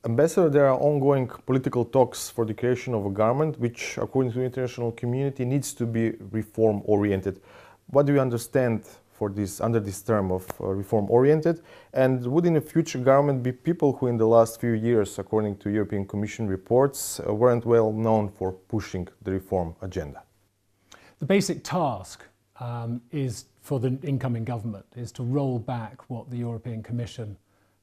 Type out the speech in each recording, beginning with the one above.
Ambassador, there are ongoing political talks for the creation of a government which, according to the international community, needs to be reform-oriented. What do you understand for this, under this term of reform-oriented? And would in a future government be people who in the last few years, according to European Commission reports, weren't well known for pushing the reform agenda? The basic task is for the incoming government is to roll back what the European Commission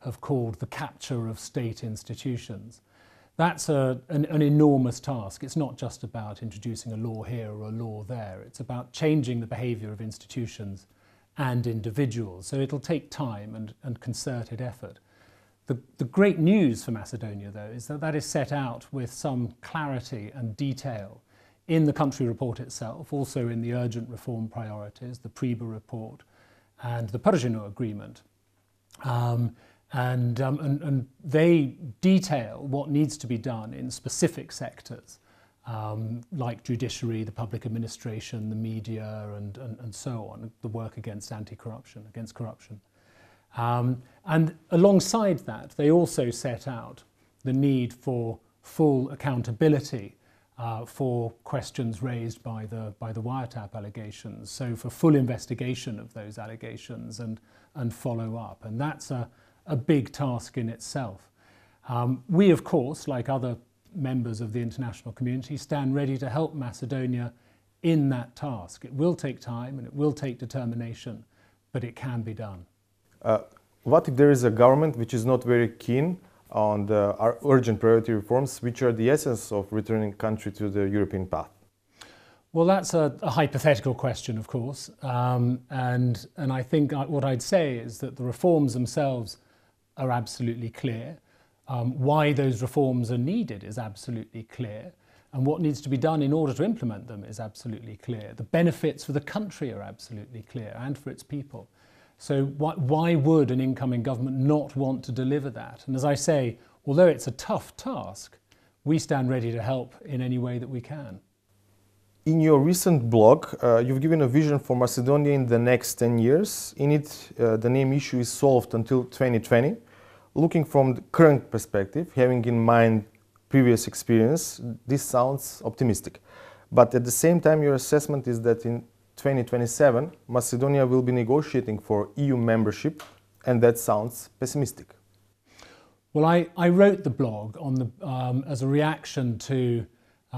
have called the capture of state institutions. That's an enormous task. It's not just about introducing a law here or a law there. It's about changing the behaviour of institutions and individuals. So it'll take time and concerted effort. The great news for Macedonia, though, is that that is set out with some clarity and detail in the country report itself, also in the urgent reform priorities, the Priba report and the Pržino agreement. And they detail what needs to be done in specific sectors, like judiciary, the public administration, the media, and so on, the work against anti-corruption, against corruption. And alongside that, they also set out the need for full accountability for questions raised by the wiretap allegations, so for full investigation of those allegations and follow up. And that's a big task in itself. We, of course, like other members of the international community, stand ready to help Macedonia in that task. It will take time and it will take determination, but it can be done. What if there is a government which is not very keen on the urgent priority reforms, which are the essence of returning country to the European path? Well, that's a hypothetical question, of course, and I think what I'd say is that the reforms themselves are absolutely clear. Why those reforms are needed is absolutely clear, and what needs to be done in order to implement them is absolutely clear. The benefits for the country are absolutely clear, and for its people. So why would an incoming government not want to deliver that? And as I say, although it's a tough task, we stand ready to help in any way that we can. In your recent blog, you've given a vision for Macedonia in the next 10 years. In it, the name issue is solved until 2020. Looking from the current perspective, having in mind previous experience, this sounds optimistic. But at the same time, your assessment is that in 2027, Macedonia will be negotiating for EU membership, and that sounds pessimistic. Well, I wrote the blog on as a reaction to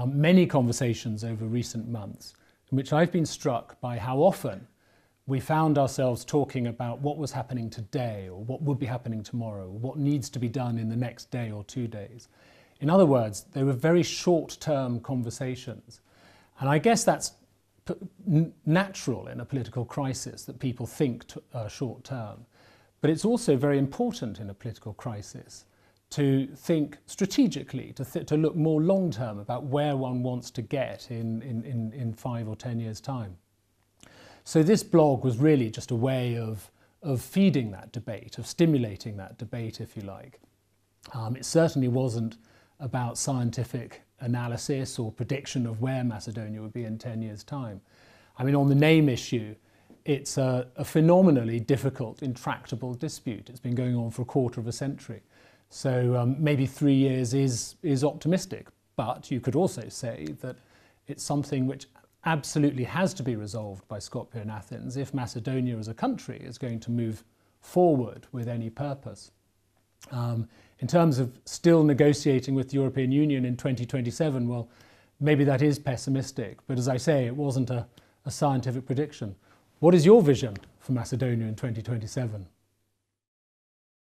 many conversations over recent months, in which I've been struck by how often we found ourselves talking about what was happening today or what would be happening tomorrow, or what needs to be done in the next day or 2 days. In other words, they were very short-term conversations. And I guess that's natural in a political crisis, that people think short-term. But it's also very important in a political crisis to think strategically, to look more long-term about where one wants to get in 5 or 10 years' time. So this blog was really just a way of feeding that debate, of stimulating that debate, if you like. It certainly wasn't about scientific analysis or prediction of where Macedonia would be in 10 years' time. I mean, on the name issue, it's a phenomenally difficult, intractable dispute. It's been going on for a quarter of a century. So maybe 3 years is optimistic, but you could also say that it's something which absolutely has to be resolved by Skopje and Athens if Macedonia as a country is going to move forward with any purpose. In terms of still negotiating with the European Union in 2027, well, maybe that is pessimistic, but as I say, it wasn't a scientific prediction. What is your vision for Macedonia in 2027?